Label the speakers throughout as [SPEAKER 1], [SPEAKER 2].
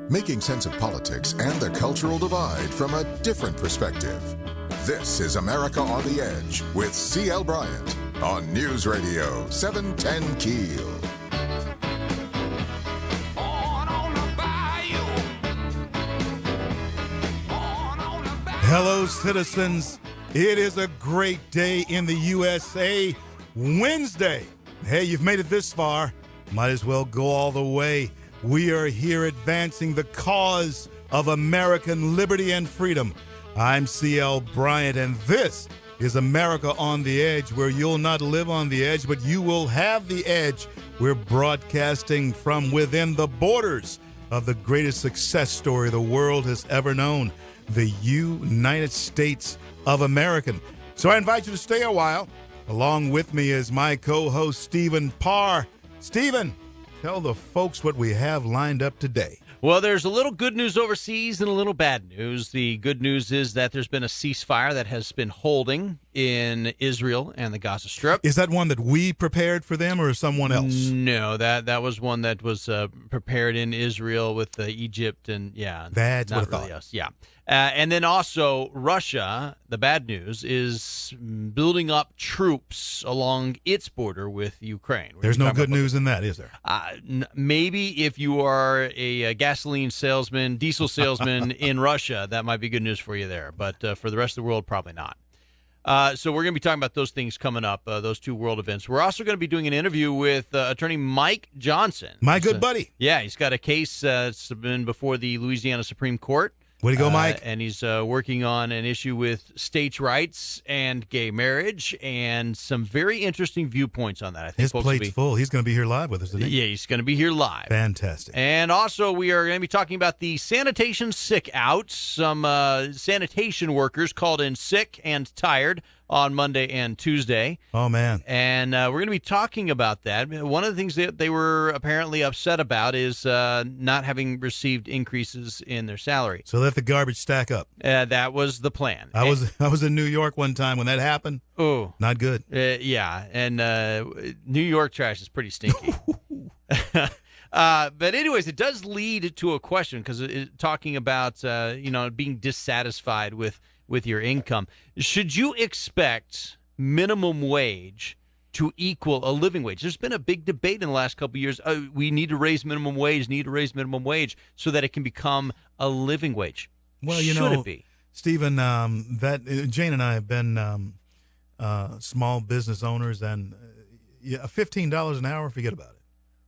[SPEAKER 1] Making sense of politics and the cultural divide from a different perspective. This is America on the Edge with C.L. Bryant on News Radio 710 Keel.
[SPEAKER 2] Hello, citizens. It is a great day in the USA. Wednesday. Hey, you've made it this far. Might as well go all the way. We are here advancing the cause of American liberty and freedom. I'm CL Bryant, and this is America on the Edge, where you'll not live on the edge, but you will have the edge. We're broadcasting from within the borders of the greatest success story the world has ever known, the United States of America. So I invite you to stay a while. Along with me is my co-host, Stephen Parr. Stephen, tell the folks what we have lined up today.
[SPEAKER 3] Well, there's a little good news overseas and a little bad news. The good news is that there's been a ceasefire that has been holding in Israel and the Gaza Strip.
[SPEAKER 2] Is that one that we prepared for them or someone else?
[SPEAKER 3] No, that was one that was prepared in Israel with Egypt and, yeah.
[SPEAKER 2] That's
[SPEAKER 3] not
[SPEAKER 2] what I
[SPEAKER 3] really
[SPEAKER 2] thought.
[SPEAKER 3] us. Yeah. And then also Russia, the bad news, is building up troops along its border with Ukraine.
[SPEAKER 2] There's no good news in that, is there?
[SPEAKER 3] Maybe if you are a gasoline salesman, diesel salesman in Russia, that might be good news for you there. But for the rest of the world, probably not. So we're going to be talking about those things coming up, those two world events. We're also going to be doing an interview with attorney Mike Johnson.
[SPEAKER 2] My good buddy.
[SPEAKER 3] Yeah, he's got a case that's been before the Louisiana Supreme Court.
[SPEAKER 2] Way to go, Mike.
[SPEAKER 3] And he's working on an issue with states' rights and gay marriage and some very interesting viewpoints on that. I think
[SPEAKER 2] his plate's full. He's going to be here live with us, isn't he?
[SPEAKER 3] Yeah, he's going to be here live.
[SPEAKER 2] Fantastic.
[SPEAKER 3] And also, we are going to be talking about the sanitation sick out. Some sanitation workers called in sick and tired on Monday and Tuesday.
[SPEAKER 2] Oh, man.
[SPEAKER 3] And we're going to be talking about that. One of the things that they were apparently upset about is not having received increases in their salary.
[SPEAKER 2] So let the garbage stack up.
[SPEAKER 3] That was the plan.
[SPEAKER 2] I was in New York one time when that happened.
[SPEAKER 3] Oh.
[SPEAKER 2] Not good.
[SPEAKER 3] Yeah, and New York trash is pretty stinky. But anyways, it does lead to a question because talking about being dissatisfied with your income. Should you expect minimum wage to equal a living wage? There's been a big debate in the last couple of years. We need to raise minimum wage, so that it can become a living wage.
[SPEAKER 2] Well,
[SPEAKER 3] should it be?
[SPEAKER 2] Stephen, Jane and I have been small business owners, and $15 an hour, forget about it.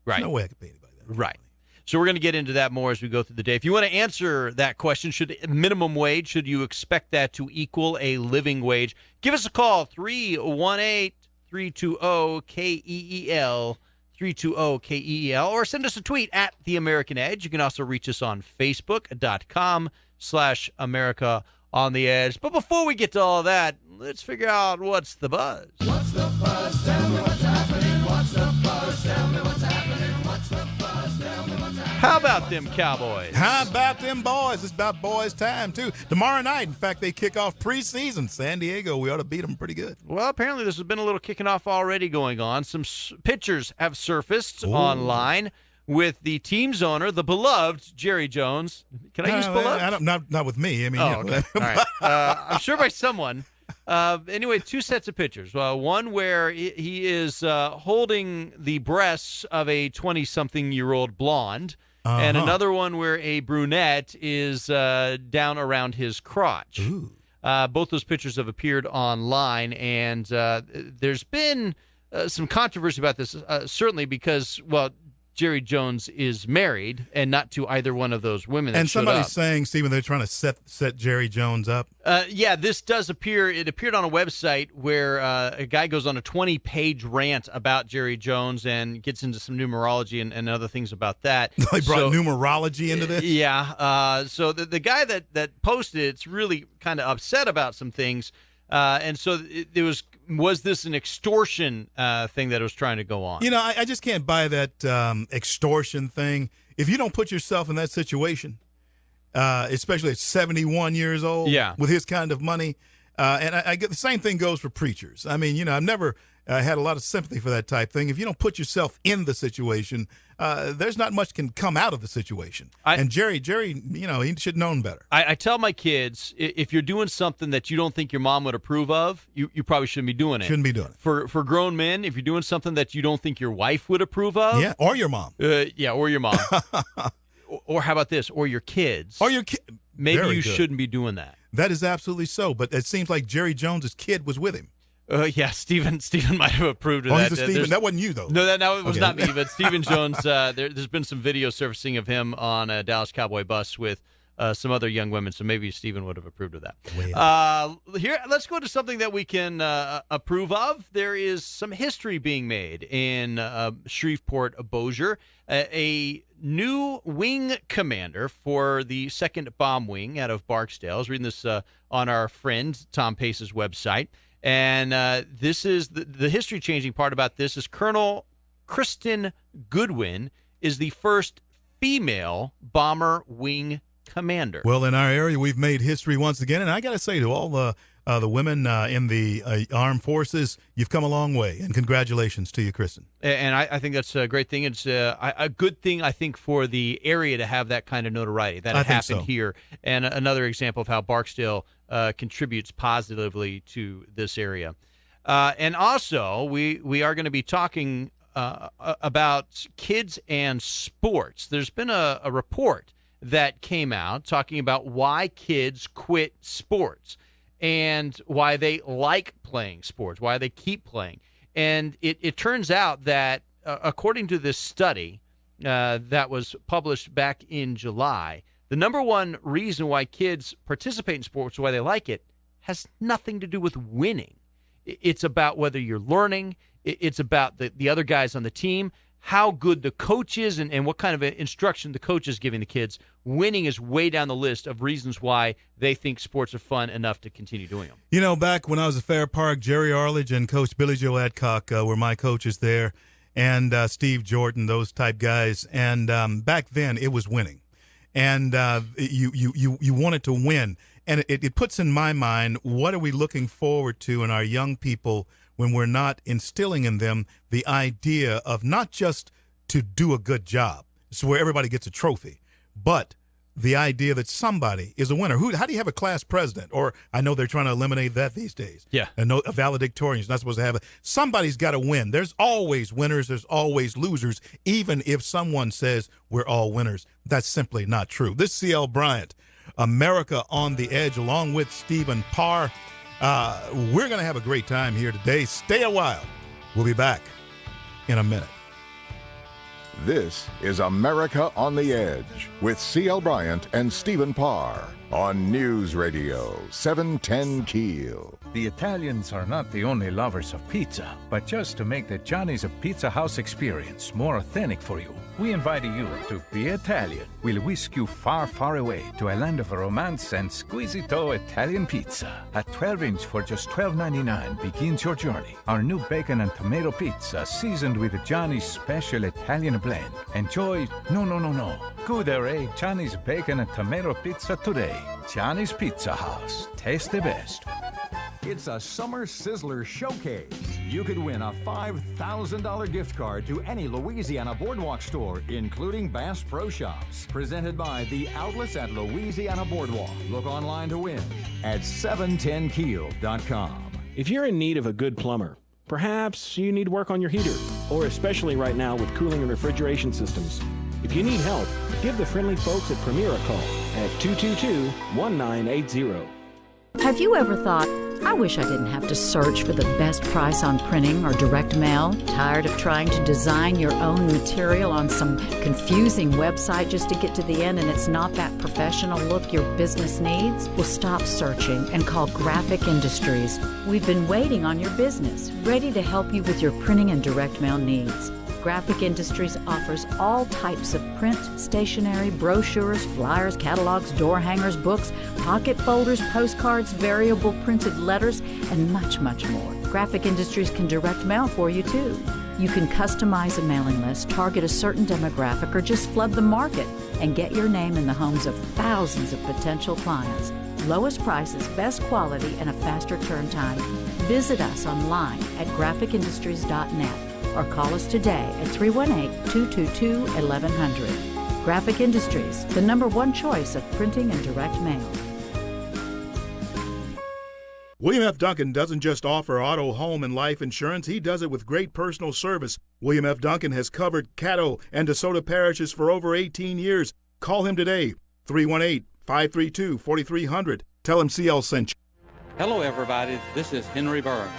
[SPEAKER 3] Right.
[SPEAKER 2] There's no way I could pay anybody that.
[SPEAKER 3] Right. So we're going to get into that more as we go through the day. If you want to answer that question, should you expect that to equal a living wage? Give us a call, 318-320-KEEL, 320-KEEL, or send us a tweet at The American Edge. You can also reach us on Facebook.com/America on the Edge. But before we get to all that, let's figure out what's the buzz.
[SPEAKER 4] What's the buzz? Tell me what's happening. What's the buzz? Tell me what's happening. What's the buzz? Tell me what's happening.
[SPEAKER 3] How about them Cowboys?
[SPEAKER 2] How about them boys? It's about boys' time, too. Tomorrow night, in fact, they kick off preseason. San Diego, we ought to beat them pretty good.
[SPEAKER 3] Well, apparently there's been a little kicking off already going on. Some pictures have surfaced online with the team's owner, the beloved Jerry Jones. Can I use beloved?
[SPEAKER 2] Not with me. I mean,
[SPEAKER 3] okay. All right. I'm sure by someone. Anyway, two sets of pictures. One where he is holding the breasts of a 20-something-year-old blonde, and another one where a brunette is down around his crotch. Both those pictures have appeared online, and there's been some controversy about this, certainly because, Jerry Jones is married and not to either one of those women that
[SPEAKER 2] and
[SPEAKER 3] showed
[SPEAKER 2] somebody's
[SPEAKER 3] up.
[SPEAKER 2] saying, Stephen, they're trying to set Jerry Jones up.
[SPEAKER 3] Yeah, this does appear. It appeared on a website where a guy goes on a 20-page rant about Jerry Jones and gets into some numerology and other things about that.
[SPEAKER 2] They brought numerology into this?
[SPEAKER 3] Yeah. So the guy that posted it's really kind of upset about some things. And so it was this an extortion thing that was trying to go on?
[SPEAKER 2] I just can't buy that extortion thing. If you don't put yourself in that situation, especially at 71 years old, with his kind of money, and I get the same thing goes for preachers. I mean, I've never had a lot of sympathy for that type thing. If you don't put yourself in the situation, there's not much can come out of the situation. And Jerry, he should have known better.
[SPEAKER 3] I tell my kids, if you're doing something that you don't think your mom would approve of, you probably shouldn't be doing it.
[SPEAKER 2] Shouldn't be doing it.
[SPEAKER 3] For grown men, if you're doing something that you don't think your wife would approve of.
[SPEAKER 2] Yeah, or your mom.
[SPEAKER 3] Or your mom. Or how about this? Or your kids.
[SPEAKER 2] Or your kid.
[SPEAKER 3] Maybe you shouldn't be doing that.
[SPEAKER 2] That is absolutely so. But it seems like Jerry Jones's kid was with him.
[SPEAKER 3] Yeah, Stephen might have approved of that.
[SPEAKER 2] He's a Stephen. That wasn't you, though.
[SPEAKER 3] No, that was not me. But Stephen Jones, there's been some video surfacing of him on a Dallas Cowboy bus with some other young women, so maybe Stephen would have approved of that. Here, let's go to something that we can approve of. There is some history being made in Shreveport, Bossier. A new wing commander for the 2nd Bomb Wing out of Barksdale. I was reading this on our friend Tom Pace's website. And this is the history-changing part about this is Colonel Kristen Goodwin is the first female bomber wing commander.
[SPEAKER 2] Well, in our area, we've made history once again, and I got to say to all the women in the armed forces, you've come a long way, and congratulations to you, Kristen.
[SPEAKER 3] And I think that's a great thing. It's a good thing, I think, for the area to have that kind of notoriety. That happened here, and another example of how Barksdale contributes positively to this area. And also, we are going to be talking about kids and sports. There's been a report that came out talking about why kids quit sports and why they like playing sports, why they keep playing. And it turns out that according to this study that was published back in July, the number one reason why kids participate in sports, why they like it, has nothing to do with winning. It's about whether you're learning. It's about the other guys on the team, how good the coach is, and what kind of instruction the coach is giving the kids. Winning is way down the list of reasons why they think sports are fun enough to continue doing them.
[SPEAKER 2] You know, back when I was at Fair Park, Jerry Arledge and Coach Billy Joe Adcock were my coaches there, and Steve Jordan, those type guys. And back then, it was winning. And you wanted to win. And it puts in my mind, what are we looking forward to in our young people when we're not instilling in them the idea of not just to do a good job, so where everybody gets a trophy, but the idea that somebody is a winner. How do you have a class president? Or I know they're trying to eliminate that these days.
[SPEAKER 3] Yeah.
[SPEAKER 2] And a valedictorian is not supposed to have it. Somebody's got to win. There's always winners. There's always losers. Even if someone says we're all winners, that's simply not true. This is CL Bryant, America on the Edge, along with Stephen Parr. We're going to have a great time here today. Stay a while. We'll be back in a minute.
[SPEAKER 1] This is America on the Edge with CL Bryant and Stephen Parr on News Radio 710 Keel.
[SPEAKER 5] The Italians are not the only lovers of pizza, but just to make the Johnny's a Pizza House experience more authentic for you, we invite you to be Italian. We'll whisk you far, far away to a land of romance and squisito Italian pizza. A 12-inch for just $12.99 begins your journey. Our new bacon and tomato pizza seasoned with Johnny's special Italian blend. Enjoy, no. Go there, Johnny's bacon and tomato pizza today. Johnny's Pizza House. Taste the best.
[SPEAKER 6] It's a summer sizzler showcase. You could win a $5,000 gift card to any Louisiana Boardwalk store, including Bass Pro Shops. Presented by the outlets at Louisiana Boardwalk. Look online to win at 710keel.com.
[SPEAKER 7] If you're in need of a good plumber, perhaps you need work on your heater, or especially right now with cooling and refrigeration systems. If you need help, give the friendly folks at Premier a call at 222-1980.
[SPEAKER 8] Have you ever thought, I wish I didn't have to search for the best price on printing or direct mail? Tired of trying to design your own material on some confusing website just to get to the end and it's not that professional look your business needs? Well, stop searching and call Graphic Industries. We've been waiting on your business, ready to help you with your printing and direct mail needs. Graphic Industries offers all types of print, stationery, brochures, flyers, catalogs, door hangers, books, pocket folders, postcards, variable printed letters, and much, much more. Graphic Industries can direct mail for you, too. You can customize a mailing list, target a certain demographic, or just flood the market and get your name in the homes of thousands of potential clients. Lowest prices, best quality, and a faster turn time. Visit us online at graphicindustries.net. or call us today at 318-222-1100. Graphic Industries, the #1 choice of printing and direct mail.
[SPEAKER 2] William F. Duncan doesn't just offer auto, home, and life insurance. He does it with great personal service. William F. Duncan has covered Caddo and DeSoto parishes for over 18 years. Call him today, 318-532-4300. Tell him CL sent you.
[SPEAKER 9] Hello, everybody. This is Henry Burns.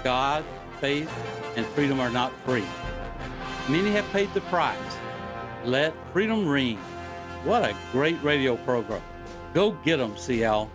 [SPEAKER 9] God, faith, and freedom are not free. Many have paid the price. Let freedom ring. What a great radio program. Go get them, CL.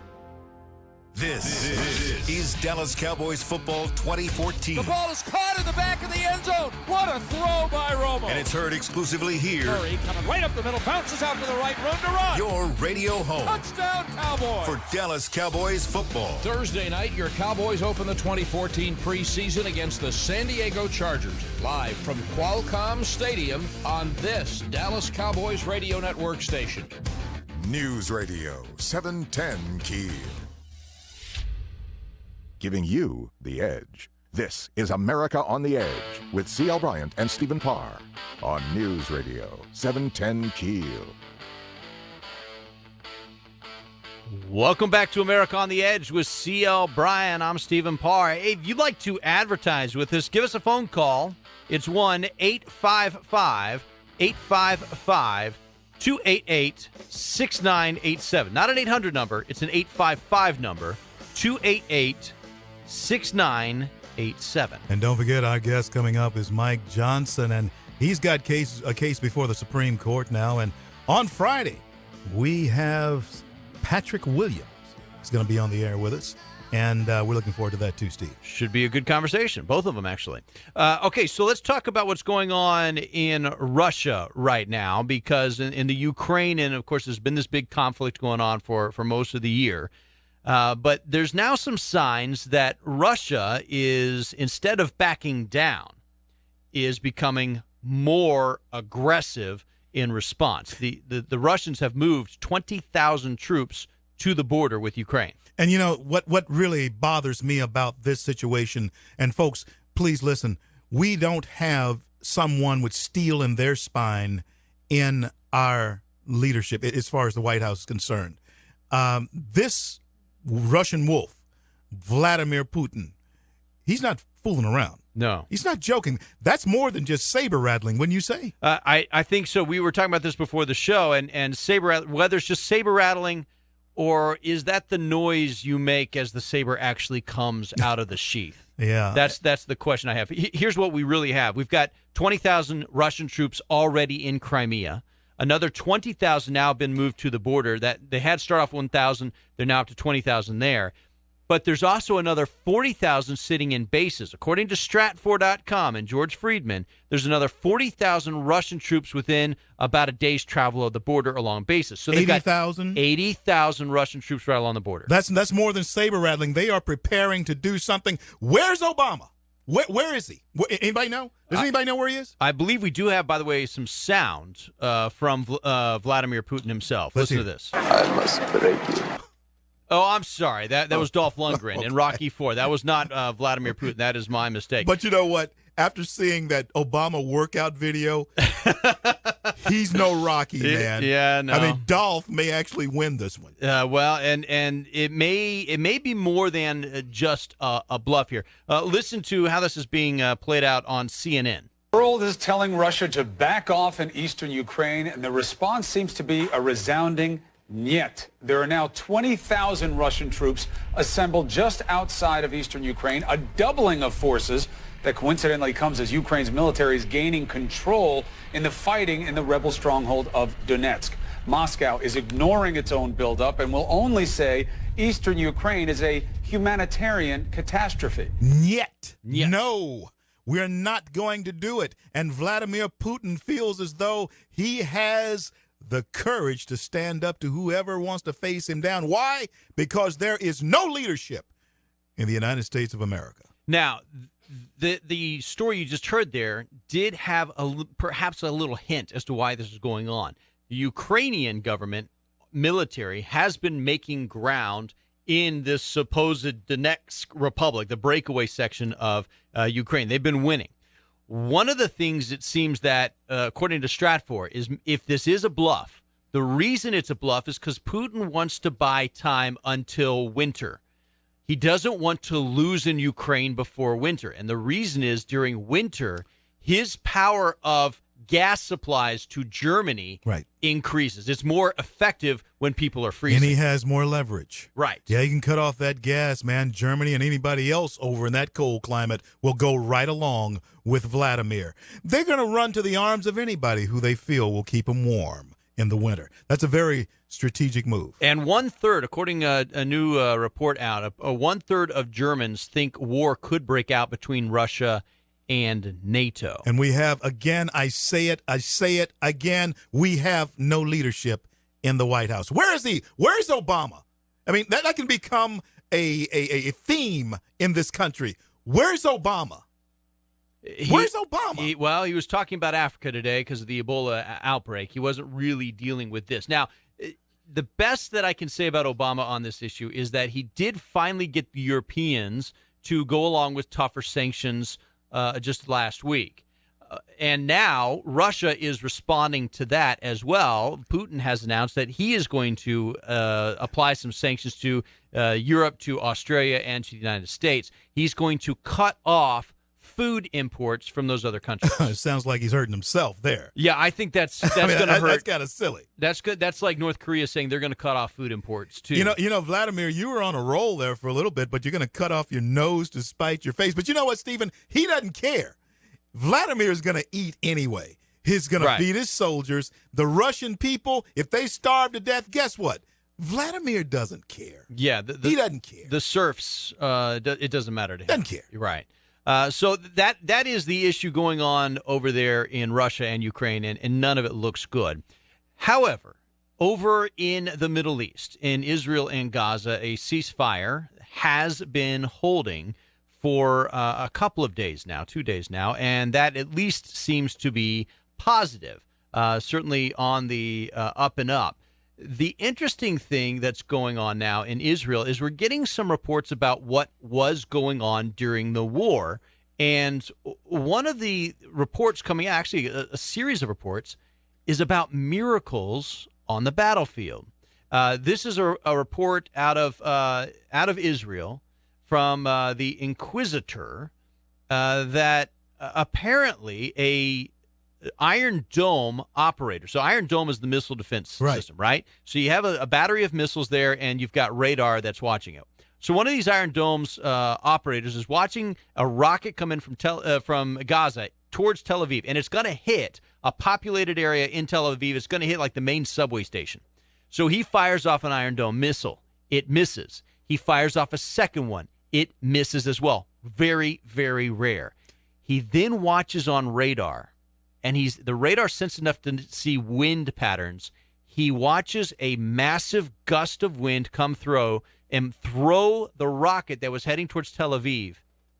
[SPEAKER 10] This is Dallas Cowboys football 2014.
[SPEAKER 4] The ball is caught in the back of the end zone. What a throw by Romo.
[SPEAKER 10] And it's heard exclusively here.
[SPEAKER 4] Murray coming right up the middle, bounces out to the right, room to run.
[SPEAKER 10] Your radio home.
[SPEAKER 4] Touchdown, Cowboys.
[SPEAKER 10] For Dallas Cowboys football.
[SPEAKER 11] Thursday night, your Cowboys open the 2014 preseason against the San Diego Chargers. Live from Qualcomm Stadium on this Dallas Cowboys radio network station.
[SPEAKER 1] News Radio 710 Kiel. Giving you the edge. This is America on the Edge with CL Bryant and Stephen Parr on News Radio 710 Kiel.
[SPEAKER 3] Welcome back to America on the Edge with CL Bryant. I'm Stephen Parr. Hey, if you'd like to advertise with us, give us a phone call. It's 1-855-855-288-6987. Not an 800 number. It's an 855 number. 288-6987.
[SPEAKER 2] And don't forget, our guest coming up is Mike Johnson, and he's got a case before the Supreme Court now. And on Friday, we have Patrick Williams. He's going to be on the air with us, and we're looking forward to that too, Steve.
[SPEAKER 3] Should be a good conversation, both of them, actually. Okay, so let's talk about what's going on in Russia right now, because in the Ukraine, and of course, there's been this big conflict going on for most of the year. But there's now some signs that Russia is, instead of backing down, is becoming more aggressive in response. The Russians have moved 20,000 troops to the border with Ukraine.
[SPEAKER 2] And you know what really bothers me about this situation, and folks, please listen, we don't have someone with steel in their spine in our leadership as far as the White House is concerned. This Russian wolf, Vladimir Putin, he's not fooling around.
[SPEAKER 3] No.
[SPEAKER 2] He's not joking. That's more than just saber rattling, wouldn't you say?
[SPEAKER 3] I think so. We were talking about this before the show, and saber, whether it's just saber rattling, or is that the noise you make as the saber actually comes out of the sheath?
[SPEAKER 2] Yeah.
[SPEAKER 3] That's the question I have. Here's what we really have. We've got 20,000 Russian troops already in Crimea. Another 20,000 now have been moved to the border. That they had start off 1,000. They're now up to 20,000 there. But there's also another 40,000 sitting in bases. According to Stratfor.com and George Friedman, there's another 40,000 Russian troops within about a day's travel of the border along bases. So they've
[SPEAKER 2] 80,000?
[SPEAKER 3] 80,000 Russian troops right along the border.
[SPEAKER 2] That's more than saber rattling. They are preparing to do something. Where's Obama? Where is he? Anybody know? Does anybody know where he is?
[SPEAKER 3] I believe we do have, by the way, some sound from Vladimir Putin himself. Listen to this.
[SPEAKER 12] I must break you.
[SPEAKER 3] Oh, I'm sorry. That was Dolph Lundgren in Rocky IV. That was not Vladimir Putin. That is my mistake.
[SPEAKER 2] But you know what? After seeing that Obama workout video, he's no Rocky, man.
[SPEAKER 3] Yeah, no.
[SPEAKER 2] I mean, Dolph may actually win this one.
[SPEAKER 3] Well, and it may be more than just a bluff here. Listen to how this is being played out on CNN.
[SPEAKER 13] The world is telling Russia to back off in eastern Ukraine, and the response seems to be a resounding Niet. There are now 20,000 Russian troops assembled just outside of eastern Ukraine, a doubling of forces that coincidentally comes as Ukraine's military is gaining control in the fighting in the rebel stronghold of Donetsk. Moscow is ignoring its own buildup and will only say eastern Ukraine is a humanitarian catastrophe.
[SPEAKER 2] Niet. No, we're not going to do it. And Vladimir Putin feels as though he has the courage to stand up to whoever wants to face him down. Why? Because there is no leadership in the United States of America.
[SPEAKER 3] Now, the story you just heard there did have perhaps a little hint as to why this is going on. The Ukrainian government military has been making ground in this supposed Donetsk Republic, the breakaway section of Ukraine. They've been winning. One of the things it seems that, according to Stratfor, is if this is a bluff, the reason it's a bluff is because Putin wants to buy time until winter. He doesn't want to lose in Ukraine before winter. And the reason is during winter, his power of gas supplies to Germany increases. It's more effective when people are freezing.
[SPEAKER 2] And he has more leverage.
[SPEAKER 3] Right.
[SPEAKER 2] Yeah, he can cut off that gas, man. Germany and anybody else over in that cold climate will go right along with Vladimir. They're going to run to the arms of anybody who they feel will keep them warm in the winter. That's a very strategic move.
[SPEAKER 3] And 1/3, according to a new report out, 1/3 of Germans think war could break out between Russia and NATO.
[SPEAKER 2] And we have, again, I say it again, we have no leadership in the White House. Where is he? Where's Obama? I mean, that can become a theme in this country. Where's Obama? Where's Obama?
[SPEAKER 3] He was talking about Africa today because of the Ebola outbreak. He wasn't really dealing with this. Now, the best that I can say about Obama on this issue is that he did finally get the Europeans to go along with tougher sanctions just last week. And now Russia is responding to that as well. Putin has announced that he is going to apply some sanctions to Europe, to Australia, and to the United States. He's going to cut off food imports from those other countries.
[SPEAKER 2] It sounds like he's hurting himself there.
[SPEAKER 3] Yeah, I think that's going to hurt.
[SPEAKER 2] That's kind of silly.
[SPEAKER 3] That's good. That's like North Korea saying they're going to cut off food imports too.
[SPEAKER 2] You know, Vladimir, you were on a roll there for a little bit, but you're going to cut off your nose to spite your face. But you know what, Stephen? He doesn't care. Vladimir is going to eat anyway. He's going to feed his soldiers. The Russian people, if they starve to death, guess what? Vladimir doesn't care.
[SPEAKER 3] Yeah,
[SPEAKER 2] he doesn't care.
[SPEAKER 3] The serfs, it doesn't matter to him.
[SPEAKER 2] Doesn't care.
[SPEAKER 3] You're right. So that is the issue going on over there in Russia and Ukraine, and none of it looks good. However, over in the Middle East, in Israel and Gaza, a ceasefire has been holding for a couple of days now, 2 days now, and that at least seems to be positive, certainly on the up and up. The interesting thing that's going on now in Israel is we're getting some reports about what was going on during the war. And one of the reports coming out, actually a series of reports, is about miracles on the battlefield. This is a report out of Israel from the Inquisitor that apparently a Iron Dome operator. So Iron Dome is the missile defense system, right? So you have a battery of missiles there, and you've got radar that's watching it. So one of these Iron Dome's operators is watching a rocket come in from Gaza towards Tel Aviv, and it's going to hit a populated area in Tel Aviv. It's going to hit like the main subway station. So he fires off an Iron Dome missile. It misses. He fires off a second one. It misses as well. Very, very rare. He then watches on radar. And the radar sensitive enough to see wind patterns. He watches a massive gust of wind come through and throw the rocket that was heading towards Tel Aviv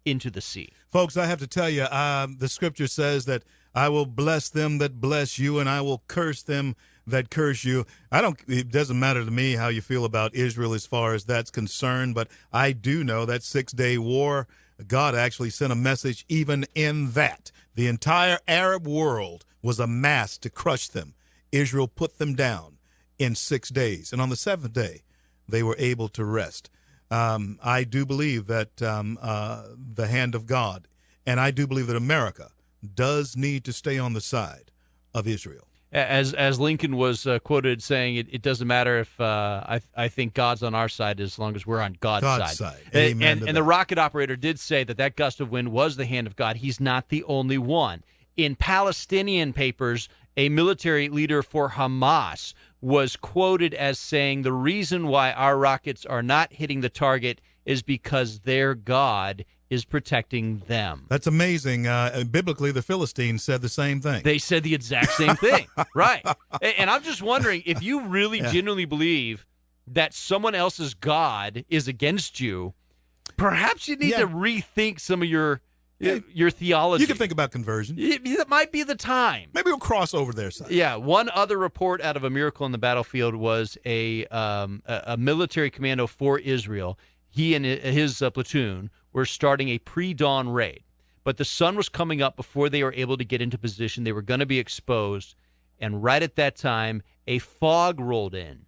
[SPEAKER 3] into the sea.
[SPEAKER 2] Folks, I have to tell you, the scripture says that I will bless them that bless you, and I will curse them that curse you. It doesn't matter to me how you feel about Israel as far as that's concerned, but I do know that 6-day war, God actually sent a message even in that. The entire Arab world was amassed to crush them. Israel put them down in 6 days. And on the 7th day, they were able to rest. I do believe that the hand of God, and I do believe that America does need to stay on the side of Israel.
[SPEAKER 3] As Lincoln was quoted saying, it doesn't matter if I think God's on our side as long as we're on God's side.
[SPEAKER 2] Amen.
[SPEAKER 3] And the rocket operator did say that gust of wind was the hand of God. He's not the only one. In Palestinian papers, a military leader for Hamas was quoted as saying the reason why our rockets are not hitting the target is because their God is protecting them.
[SPEAKER 2] That's amazing. Biblically, the Philistines said the same thing.
[SPEAKER 3] They said the exact same thing. Right. And I'm just wondering, if you really genuinely believe that someone else's God is against you, perhaps you need to rethink some of your theology.
[SPEAKER 2] You can think about conversion.
[SPEAKER 3] It might be the time.
[SPEAKER 2] Maybe we'll cross over their side.
[SPEAKER 3] Yeah. One other report out of a miracle on the battlefield was a military commando for Israel. He and his platoon were starting a pre-dawn raid. but the sun was coming up before they were able to get into position. They were going to be exposed, and right at that time, a fog rolled in.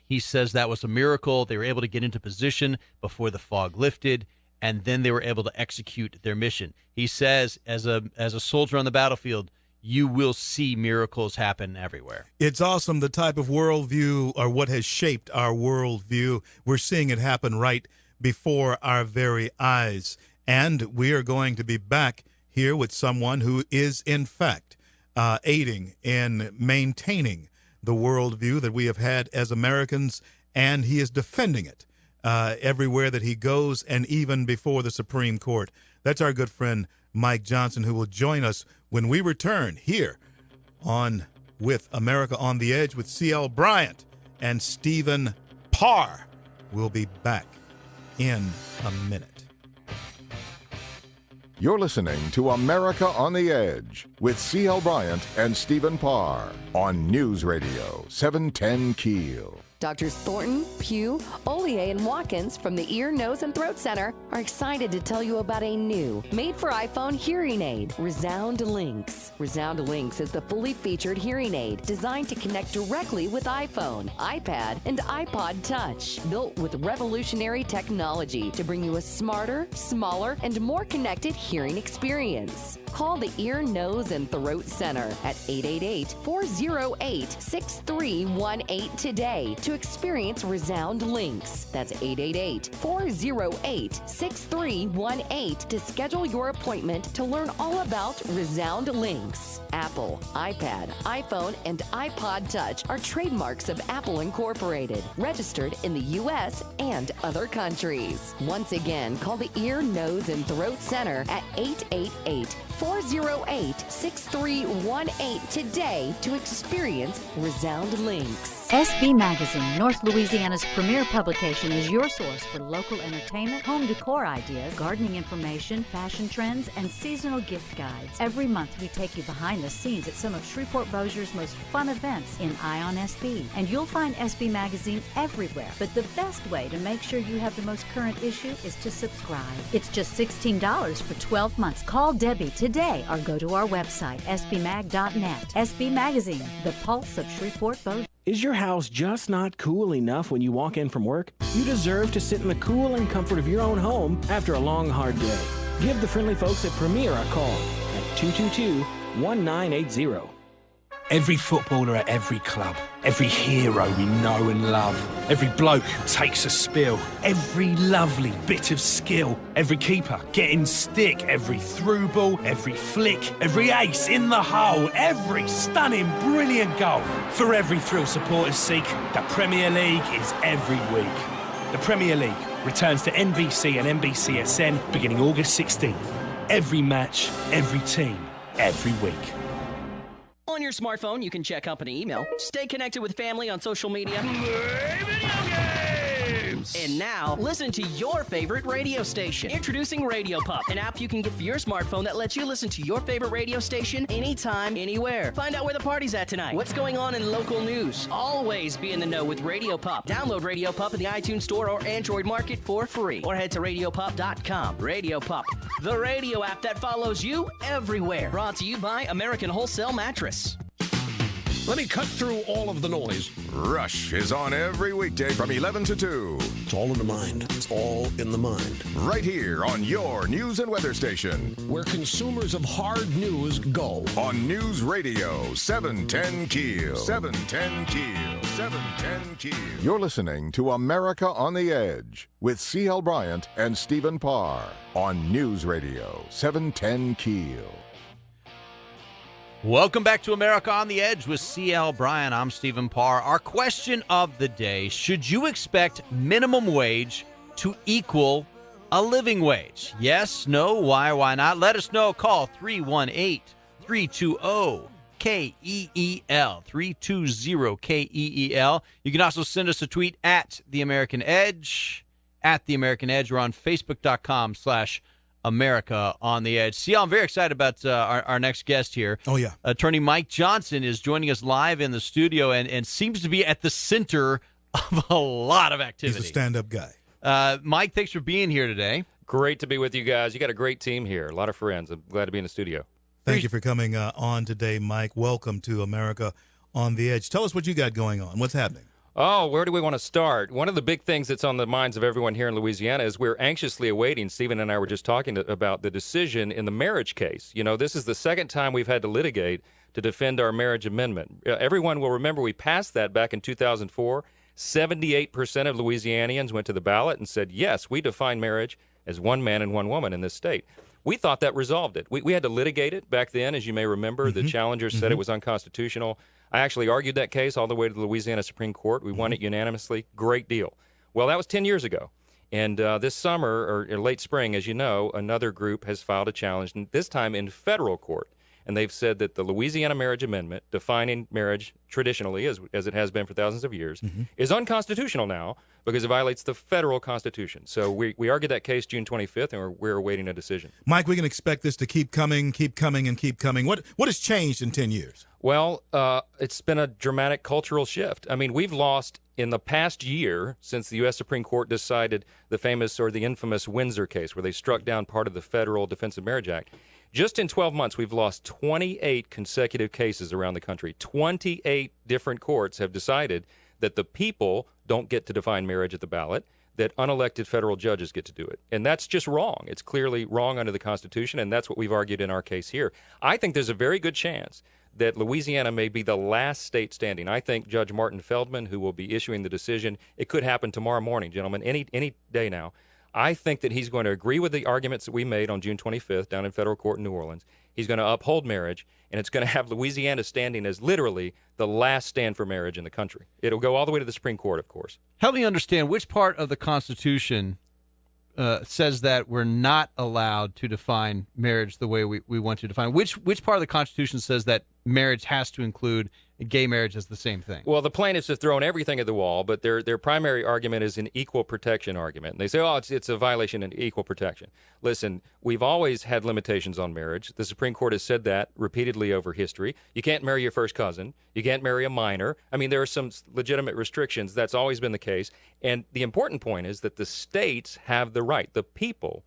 [SPEAKER 3] He says that was a miracle. They were able to get into position before the fog lifted, and then they were able to execute their mission. He says, as a soldier on the battlefield, you will see miracles happen everywhere.
[SPEAKER 2] It's awesome, the type of worldview, or what has shaped our worldview. We're seeing it happen right before our very eyes. And we are going to be back here with someone who is, in fact, aiding in maintaining the worldview that we have had as Americans, and he is defending it everywhere that he goes, and even before the Supreme Court. That's our good friend Mike Johnson, who will join us when we return here on With America on the Edge with CL Bryant and Stephen Parr. We'll be back in a minute.
[SPEAKER 1] You're listening to America on the Edge with CL Bryant and Stephen Parr on News Radio 710 Keel.
[SPEAKER 12] Doctors Thornton, Pugh, Ollier, and Watkins from the Ear, Nose, and Throat Center are excited to tell you about a new, made-for-iPhone hearing aid, Resound Links. Resound Links is the fully featured hearing aid designed to connect directly with iPhone, iPad, and iPod Touch. Built with revolutionary technology to bring you a smarter, smaller, and more connected hearing experience. Call the Ear, Nose, and Throat Center at 888-408-6318 today to experience Resound Links. That's 888-408-6318 to schedule your appointment to learn all about Resound Links. Apple, iPad, iPhone, and iPod Touch are trademarks of Apple Incorporated, registered in the U.S. and other countries. Once again, call the Ear, Nose, and Throat Center at 888-408-6318 today to experience Resound Links.
[SPEAKER 8] SB Magazine, North Louisiana's premier publication, is your source for local entertainment, home decor ideas, gardening information, fashion trends, and seasonal gift guides. Every month, we take you behind the scenes at some of Shreveport-Bossier's most fun events in Ion SB. And you'll find SB Magazine everywhere. But the best way to make sure you have the most current issue is to subscribe. It's just $16 for 12 months. Call Debbie today or go to our website, sbmag.net. SB Magazine, the pulse of Shreveport-Bossier.
[SPEAKER 7] Is your house just not cool enough when you walk in from work? You deserve to sit in the cool and comfort of your own home after a long, hard day. Give the friendly folks at Premier a call at 222-1980.
[SPEAKER 14] Every footballer at every club, every hero we know and love, every bloke who takes a spill, every lovely bit of skill, every keeper getting stick, every through ball, every flick, every ace in the hole, every stunning, brilliant goal. For every thrill supporters seek, the Premier League is every week. The Premier League returns to NBC and NBCSN beginning August 16th. Every match, every team, every week.
[SPEAKER 15] On your smartphone, you can check company email, stay connected with family on social media, and now, listen to your favorite radio station. Introducing Radio Pup, an app you can get for your smartphone that lets you listen to your favorite radio station anytime, anywhere. Find out where the party's at tonight, what's going on in local news. Always be in the know with Radio Pup. Download Radio Pup in the iTunes Store or Android Market for free, or head to radiopup.com. Radio Pup, the radio app that follows you everywhere. Brought to you by American Wholesale Mattress.
[SPEAKER 10] Let me cut through all of the noise. Rush is on every weekday from 11 to 2.
[SPEAKER 16] It's all in the mind. It's all in the mind.
[SPEAKER 1] Right here on your news and weather station.
[SPEAKER 16] Where consumers of hard news go.
[SPEAKER 1] On News Radio 710 Keel. 710 Keel. 710 Keel. You're listening to America on the Edge with CL Bryant and Stephen Parr on News Radio 710 Keel.
[SPEAKER 3] Welcome back to America on the Edge with CL Bryant. I'm Stephen Parr. Our question of the day: should you expect minimum wage to equal a living wage? Yes, no, why not? Let us know. Call 318-320-KEEL. 320-KEEL. You can also send us a tweet at The American Edge. At The American Edge. We're on Facebook.com/America on the Edge. See, I'm very excited about our next guest here.
[SPEAKER 2] Oh, yeah.
[SPEAKER 3] Attorney Mike Johnson is joining us live in the studio and seems to be at the center of a lot of activity.
[SPEAKER 2] He's a stand-up guy.
[SPEAKER 3] Mike, thanks for being here today.
[SPEAKER 17] Great to be with you guys. You got a great team here. A lot of friends. I'm glad to be in the studio.
[SPEAKER 2] Thank you for coming on today, Mike. Welcome to America on the Edge. Tell us what you got going on. What's happening?
[SPEAKER 17] Oh, where do we want to start? One of the big things that's on the minds of everyone here in Louisiana is we're anxiously awaiting, Stephen and I were just talking about the decision in the marriage case. You know, this is the second time we've had to litigate to defend our marriage amendment. Everyone will remember we passed that back in 2004. 78% of Louisianians went to the ballot and said, yes, we define marriage as one man and one woman in this state. We thought that resolved it. We had to litigate it back then, as you may remember. The challengers said it was unconstitutional. I actually argued that case all the way to the Louisiana Supreme Court. We won it unanimously. Great deal. Well, that was 10 years ago. And this summer, or late spring, as you know, another group has filed a challenge, and this time in federal court. And they've said that the Louisiana Marriage Amendment, defining marriage traditionally, as it has been for thousands of years, is unconstitutional now because it violates the federal Constitution. So we argued that case June 25th, and we're awaiting a decision.
[SPEAKER 2] Mike, we can expect this to keep coming, and keep coming. What has changed in 10 years?
[SPEAKER 17] Well, it's been a dramatic cultural shift. I mean, we've lost in the past year since the U.S. Supreme Court decided the famous or the infamous Windsor case where they struck down part of the Federal Defense of Marriage Act. Just in 12 months, we've lost 28 consecutive cases around the country. 28 different courts have decided that the people don't get to define marriage at the ballot, that unelected federal judges get to do it. And that's just wrong. It's clearly wrong under the Constitution, and that's what we've argued in our case here. I think there's a very good chance that Louisiana may be the last state standing. I think Judge Martin Feldman, who will be issuing the decision, it could happen tomorrow morning, gentlemen, any day now. I think that he's going to agree with the arguments that we made on June 25th down in federal court in New Orleans. He's going to uphold marriage, and it's going to have Louisiana standing as literally the last stand for marriage in the country. It'll go all the way to the Supreme Court, of course.
[SPEAKER 3] Help me understand, which part of the Constitution says that we're not allowed to define marriage the way we want to define it? Which part of the Constitution says that marriage has to include gay marriage as the same thing?
[SPEAKER 17] Well, the plaintiffs have thrown everything at the wall, but their primary argument is an equal protection argument. And they say, it's a violation of equal protection. Listen, we've always had limitations on marriage. The Supreme Court has said that repeatedly over history. You can't marry your first cousin. You can't marry a minor. I mean, there are some legitimate restrictions. That's always been the case. And the important point is that the states have the right, the people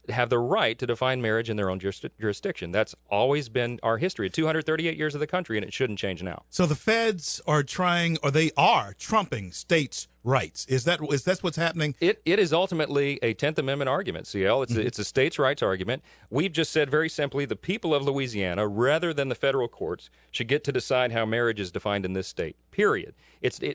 [SPEAKER 17] have the right to define marriage in their own jurisdiction. That's always been our history, 238 years of the country, and it shouldn't change now.
[SPEAKER 2] So the feds are trying, or they are trumping states' rights. Is that what's happening?
[SPEAKER 17] It is ultimately a 10th Amendment argument, CL. It's a states' rights argument. We've just said very simply the people of Louisiana, rather than the federal courts, should get to decide how marriage is defined in this state, period.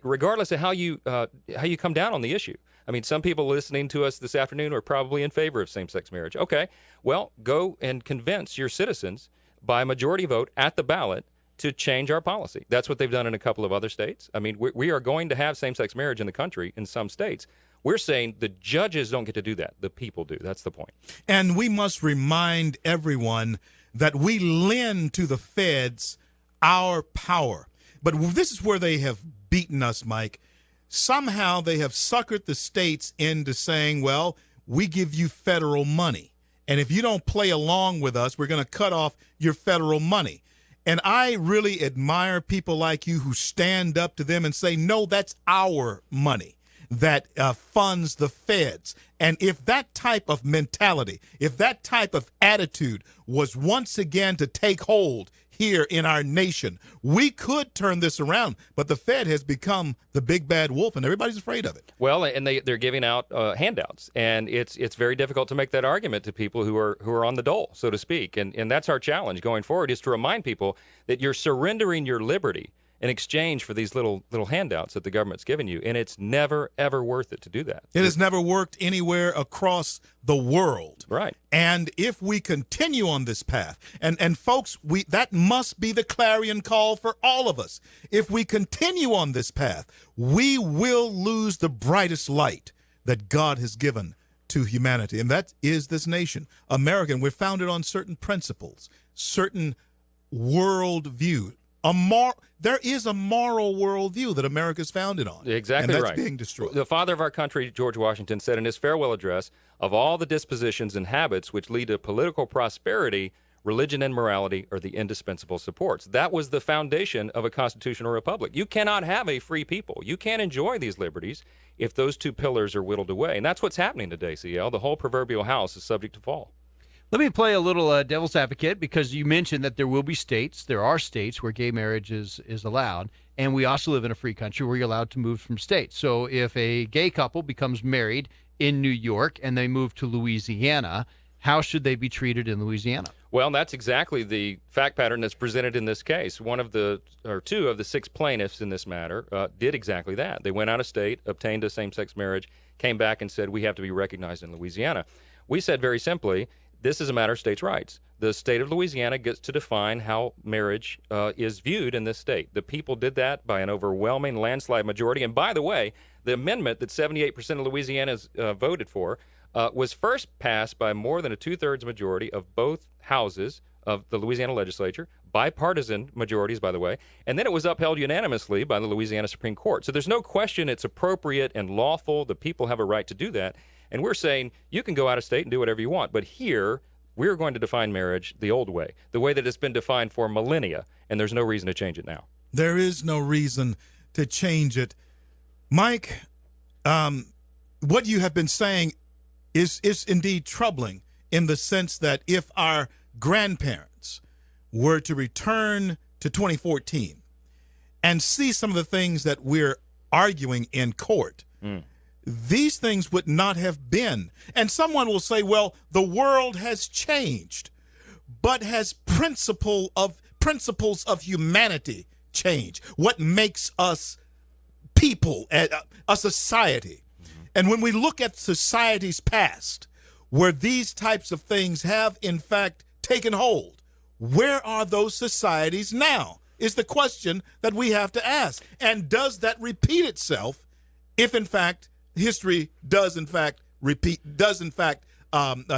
[SPEAKER 17] Regardless of how you come down on the issue. I mean, some people listening to us this afternoon are probably in favor of same-sex marriage. Okay, well, go and convince your citizens by majority vote at the ballot to change our policy. That's what they've done in a couple of other states. I mean, we are going to have same-sex marriage in the country in some states. We're saying the judges don't get to do that. The people do. That's the point.
[SPEAKER 2] And we must remind everyone that we lend to the feds our power. But this is where they have beaten us, Mike. Somehow they have suckered the states into saying, well, we give you federal money. And if you don't play along with us, we're going to cut off your federal money. And I really admire people like you who stand up to them and say, no, that's our money that funds the feds. And if that type of mentality, if that type of attitude was once again to take hold here in our nation, we could turn this around. But the Fed has become the big bad wolf, and everybody's afraid of it.
[SPEAKER 17] Well, and they're giving out handouts, and it's very difficult to make that argument to people who are on the dole, so to speak. And that's our challenge going forward, is to remind people that you're surrendering your liberty in exchange for these little handouts that the government's giving you, and it's never, ever worth it to do that.
[SPEAKER 2] It has never worked anywhere across the world.
[SPEAKER 17] Right.
[SPEAKER 2] And if we continue on this path, and folks, that must be the clarion call for all of us. If we continue on this path, we will lose the brightest light that God has given to humanity, and that is this nation, America. And we're founded on certain principles, certain worldview. There is a moral worldview that America's founded on.
[SPEAKER 17] Exactly
[SPEAKER 2] and
[SPEAKER 17] right.
[SPEAKER 2] That's being destroyed.
[SPEAKER 17] The father of our country, George Washington, said in his farewell address, of all the dispositions and habits which lead to political prosperity, religion and morality are the indispensable supports. That was the foundation of a constitutional republic. You cannot have a free people. You can't enjoy these liberties if those two pillars are whittled away. And that's what's happening today, CL. The whole proverbial house is subject to fall.
[SPEAKER 3] Let me play a little devil's advocate, because you mentioned that there will be states, there are states where gay marriage is allowed, and we also live in a free country where you're allowed to move from states. So if a gay couple becomes married in New York and they move to Louisiana, how should they be treated in Louisiana?
[SPEAKER 17] Well, that's exactly the fact pattern that's presented in this case. Two of the 6 plaintiffs in this matter did exactly that. They went out of state, obtained a same-sex marriage, came back and said, we have to be recognized in Louisiana. We said very simply, this is a matter of states' rights. The state of Louisiana gets to define how marriage is viewed in this state. The people did that by an overwhelming landslide majority. And by the way, the amendment that 78% of Louisianans voted for was first passed by more than a 2/3 majority of both houses of the Louisiana legislature, bipartisan majorities, by the way, and then it was upheld unanimously by the Louisiana Supreme Court. So there's no question it's appropriate and lawful. The people have a right to do that. And we're saying you can go out of state and do whatever you want. But here, we're going to define marriage the old way, the way that it's been defined for millennia, and there's no reason to change it now.
[SPEAKER 2] There is no reason to change it. Mike, what you have been saying is indeed troubling, in the sense that if our grandparents were to return to 2014 and see some of the things that we're arguing in court, these things would not have been. And someone will say, well, the world has changed, but has principles of humanity changed? What makes us people, a society? And when we look at societies past, where these types of things have, in fact, taken hold, where are those societies now, is the question that we have to ask. And does that repeat itself if, in fact, history does, in fact,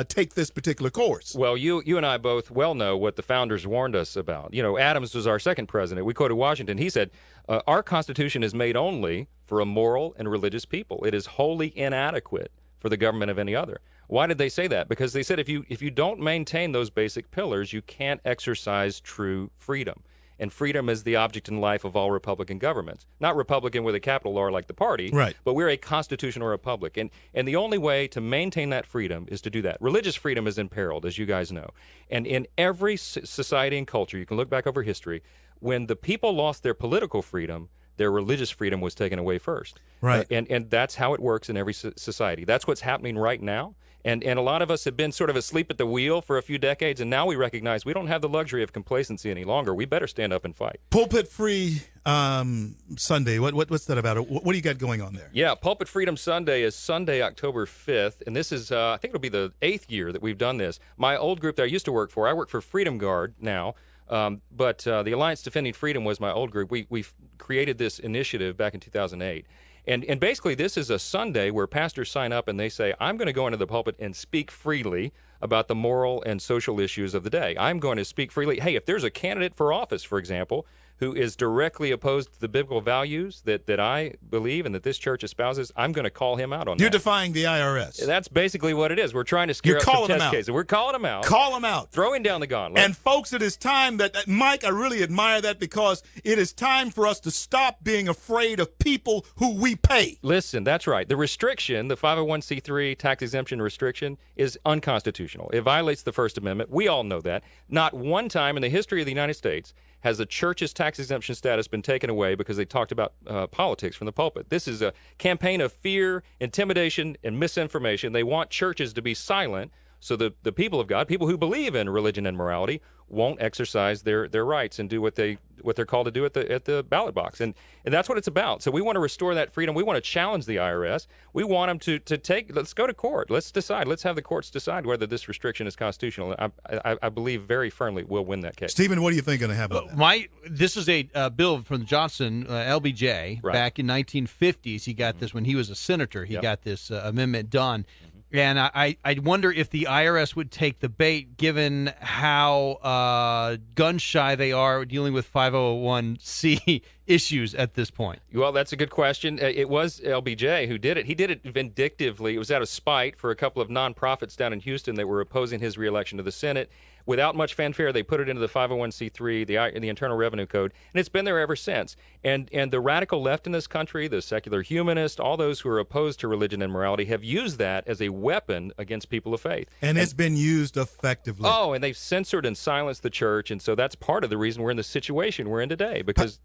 [SPEAKER 2] take this particular course?
[SPEAKER 17] Well, you and I both well know what the founders warned us about. You know, Adams was our second president. We quoted Washington. He said, our Constitution is made only for a moral and religious people. It is wholly inadequate for the government of any other. Why did they say that? Because they said if you don't maintain those basic pillars, you can't exercise true freedom. And freedom is the object in life of all Republican governments. Not Republican with a capital R like the party,
[SPEAKER 2] right,
[SPEAKER 17] but we're a constitutional republic. And the only way to maintain that freedom is to do that. Religious freedom is imperiled, as you guys know. And in every society and culture, you can look back over history, when the people lost their political freedom, their religious freedom was taken away first.
[SPEAKER 2] Right.
[SPEAKER 17] And that's how it works in every society. That's what's happening right now. And a lot of us have been sort of asleep at the wheel for a few decades, and now we recognize we don't have the luxury of complacency any longer. We better stand up and fight.
[SPEAKER 2] Pulpit Free Sunday, what's that about? What do you got going on there?
[SPEAKER 17] Yeah, Pulpit Freedom Sunday is Sunday, October 5th, and this is, I think it'll be the 8th year that we've done this. My old group that I used to work for, I work for Freedom Guard now, but the Alliance Defending Freedom was my old group. We created this initiative back in 2008. And basically, this is a Sunday where pastors sign up and they say, I'm going to go into the pulpit and speak freely about the moral and social issues of the day. I'm going to speak freely. Hey, if there's a candidate for office, for example, who is directly opposed to the biblical values that I believe and that this church espouses, I'm going to call him out on that.
[SPEAKER 2] You're defying the IRS.
[SPEAKER 17] That's basically what it is. We're trying to scare up some test cases. We're calling them out.
[SPEAKER 2] Call them out.
[SPEAKER 17] Throwing down the gauntlet.
[SPEAKER 2] And folks, it is time that, Mike, I really admire that, because it is time for us to stop being afraid of people who we pay.
[SPEAKER 17] Listen, that's right. The restriction, the 501c3 tax exemption restriction, is unconstitutional. It violates the First Amendment. We all know that. Not one time in the history of the United States has the church's tax exemption status been taken away because they talked about politics from the pulpit. This is a campaign of fear, intimidation, and misinformation. They want churches to be silent so the people of God, people who believe in religion and morality, won't exercise their rights and do what they're called to do at the ballot box. And that's what it's about. So we want to restore that freedom. We want to challenge the IRS. We want them to take, let's go to court. Let's decide. Let's have the courts decide whether this restriction is constitutional. I believe very firmly we'll win that case.
[SPEAKER 2] Stephen, what are you thinking to have about that?
[SPEAKER 3] This is a bill from Johnson, LBJ,
[SPEAKER 17] right,
[SPEAKER 3] back in 1950s. He got this when he was a senator. He got this amendment done. And I wonder if the IRS would take the bait, given how gun-shy they are dealing with 501c issues at this point?
[SPEAKER 17] Well, that's a good question. It was LBJ who did it. He did it vindictively. It was out of spite for a couple of nonprofits down in Houston that were opposing his reelection to the Senate. Without much fanfare, they put it into the 501c3, the Internal Revenue Code, and it's been there ever since. And the radical left in this country, the secular humanists, all those who are opposed to religion and morality have used that as a weapon against people of faith.
[SPEAKER 2] And it's been used effectively.
[SPEAKER 17] Oh, and they've censored and silenced the church, and so that's part of the reason we're in the situation we're in today, because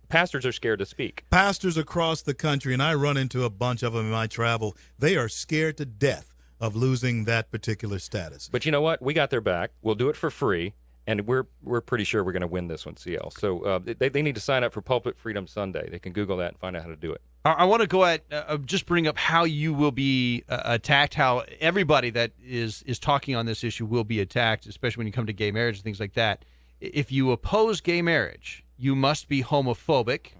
[SPEAKER 17] pastors are scared to speak.
[SPEAKER 2] Pastors across the country, and I run into a bunch of them in my travel, they are scared to death of losing that particular status.
[SPEAKER 17] But you know what? We got their back. We'll do it for free, and we're pretty sure we're going to win this one, CL. So they need to sign up for Pulpit Freedom Sunday. They can Google that and find out how to do it.
[SPEAKER 3] I want to go at just bring up how you will be attacked, how everybody that is talking on this issue will be attacked, especially when you come to gay marriage and things like that. If you oppose gay marriage, you must be homophobic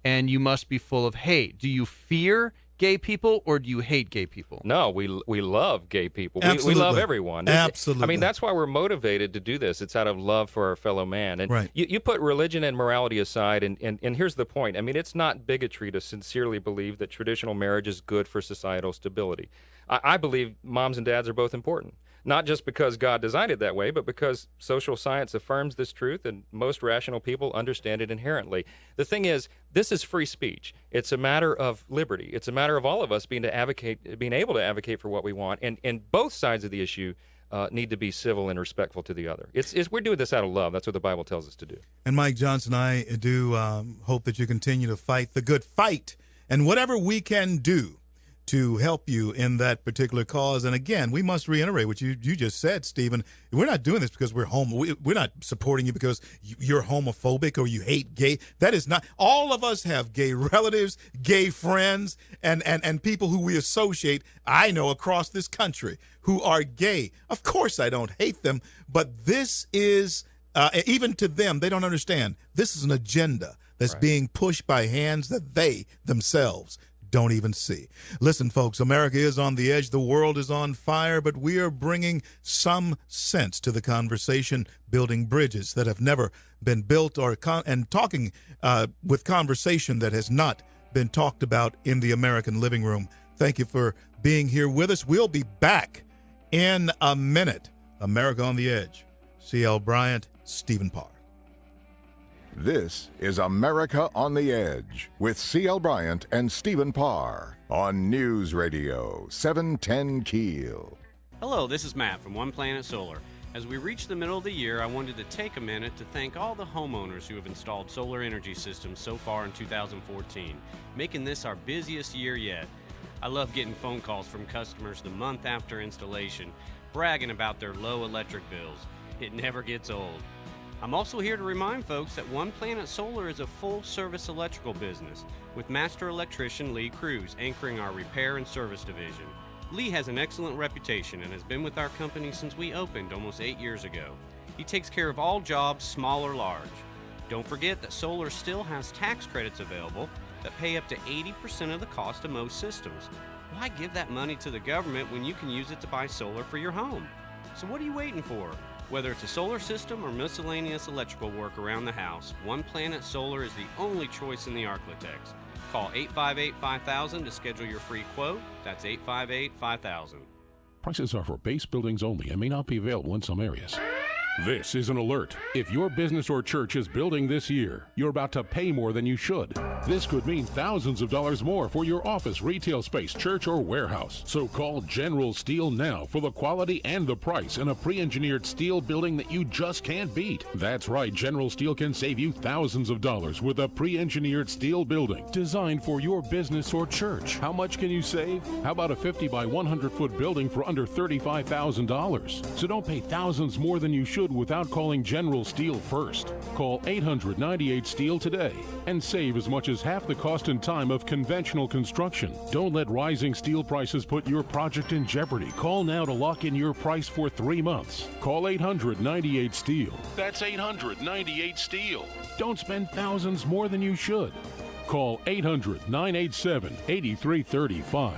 [SPEAKER 3] and you must be full of hate. Do you fear gay people, or do you hate gay people?
[SPEAKER 17] No, we love gay people. We love everyone.
[SPEAKER 2] Absolutely.
[SPEAKER 17] I mean, that's why we're motivated to do this. It's out of love for our fellow man. And
[SPEAKER 2] right.
[SPEAKER 17] you put religion and morality aside, and here's the point. I mean, it's not bigotry to sincerely believe that traditional marriage is good for societal stability. I believe moms and dads are both important. Not just because God designed it that way, but because social science affirms this truth and most rational people understand it inherently. The thing is, this is free speech. It's a matter of liberty. It's a matter of all of us being able to advocate for what we want. And both sides of the issue need to be civil and respectful to the other. We're doing this out of love. That's what the Bible tells us to do.
[SPEAKER 2] And Mike Johnson, I do hope that you continue to fight the good fight, and whatever we can do to help you in that particular cause. And again, we must reiterate what you just said, Stephen. We're not doing this because we're we're not supporting you because you're homophobic or you hate gay. That is not. All of us have gay relatives, gay friends, and people who we associate, I know, across this country who are gay. Of course, I don't hate them, but this is, even to them, they don't understand. This is an agenda that's being pushed by hands that they themselves don't even see. Listen, folks, America is on the edge. The world is on fire, but we are bringing some sense to the conversation, building bridges that have never been built, and talking with conversation that has not been talked about in the American living room. Thank you for being here with us. We'll be back in a minute. America on the Edge. CL Bryant, Stephen Parr.
[SPEAKER 1] This is America on the Edge with CL Bryant and Stephen Parr on News Radio 710 Keel.
[SPEAKER 18] Hello, this is Matt from One Planet Solar. As we reach the middle of the year, I wanted to take a minute to thank all the homeowners who have installed solar energy systems so far in 2014, making this our busiest year yet. I love getting phone calls from customers the month after installation, bragging about their low electric bills. It never gets old. I'm also here to remind folks that One Planet Solar is a full-service electrical business, with master electrician Lee Cruz anchoring our repair and service division. Lee has an excellent reputation and has been with our company since we opened almost 8 years ago. He takes care of all jobs, small or large. Don't forget that solar still has tax credits available that pay up to 80% of the cost of most systems. Why give that money to the government when you can use it to buy solar for your home? So what are you waiting for? Whether it's a solar system or miscellaneous electrical work around the house, One Planet Solar is the only choice in the Arklatex. Call 858-5000 to schedule your free quote. That's 858-5000.
[SPEAKER 19] Prices are for base buildings only and may not be available in some areas. This is an alert. If your business or church is building this year, you're about to pay more than you should. This could mean thousands of dollars more for your office, retail space, church, or warehouse. So call General Steel now for the quality and the price in a pre-engineered steel building that you just can't beat. That's right, General Steel can save you thousands of dollars with a pre-engineered steel building designed for your business or church. How much can you save? How about a 50 by 100 foot building for under $35,000? So don't pay thousands more than you should without calling General Steel first. Call 800-98-STEEL today and save as much as half the cost and time of conventional construction. Don't let rising steel prices put your project in jeopardy. Call now to lock in your price for 3 months. Call 800-98-STEEL. That's 800-98-STEEL. Don't spend thousands more than you should. Call 800-987-8335.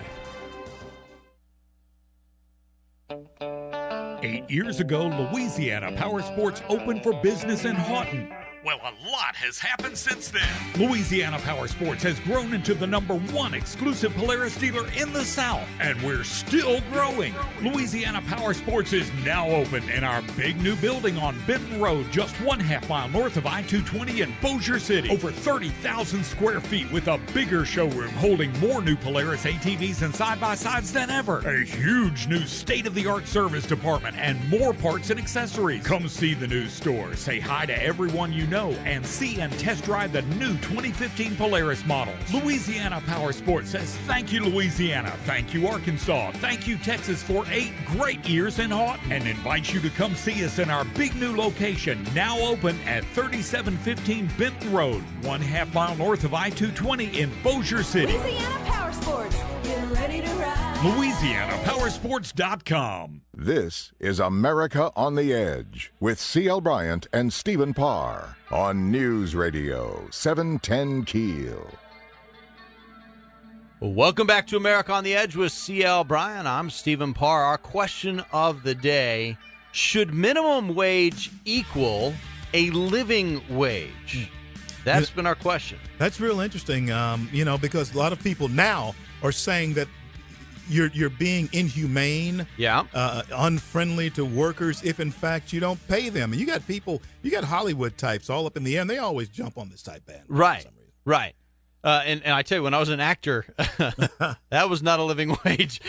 [SPEAKER 20] 8 years ago, Louisiana Power Sports opened for business in Houghton. Well, a lot has happened since then. Louisiana Power Sports has grown into the #1 exclusive Polaris dealer in the South, and we're still growing. Louisiana Power Sports is now open in our big new building on Benton Road, just 1/2 mile north of I-220 in Bossier City. Over 30,000 square feet with a bigger showroom holding more new Polaris ATVs and side-by-sides than ever. A huge new state-of-the-art service department and more parts and accessories. Come see the new store, say hi to everyone you know, and see and test drive the new 2015 Polaris models. Louisiana Power Sports says thank you, Louisiana. Thank you, Arkansas. Thank you, Texas, for 8 great years in Houghton, and invites you to come see us in our big new location, now open at 3715 Benton Road, 1/2 mile north of I-220 in Bossier City.
[SPEAKER 4] Louisiana Power Sports, get ready to ride.
[SPEAKER 20] LouisianaPowersports.com.
[SPEAKER 1] This is America on the Edge with CL Bryant and Stephen Parr on News Radio 710 Keel.
[SPEAKER 3] Welcome back to America on the Edge with CL Bryant. I'm Stephen Parr. Our question of the day: should minimum wage equal a living wage? That's been our question.
[SPEAKER 2] That's real interesting, because a lot of people now are saying that you're being inhumane, unfriendly to workers if in fact you don't pay them. And you got Hollywood types all up in the air, and they always jump on this type band.
[SPEAKER 3] Right. And I tell you, when I was an actor, that was not a living wage.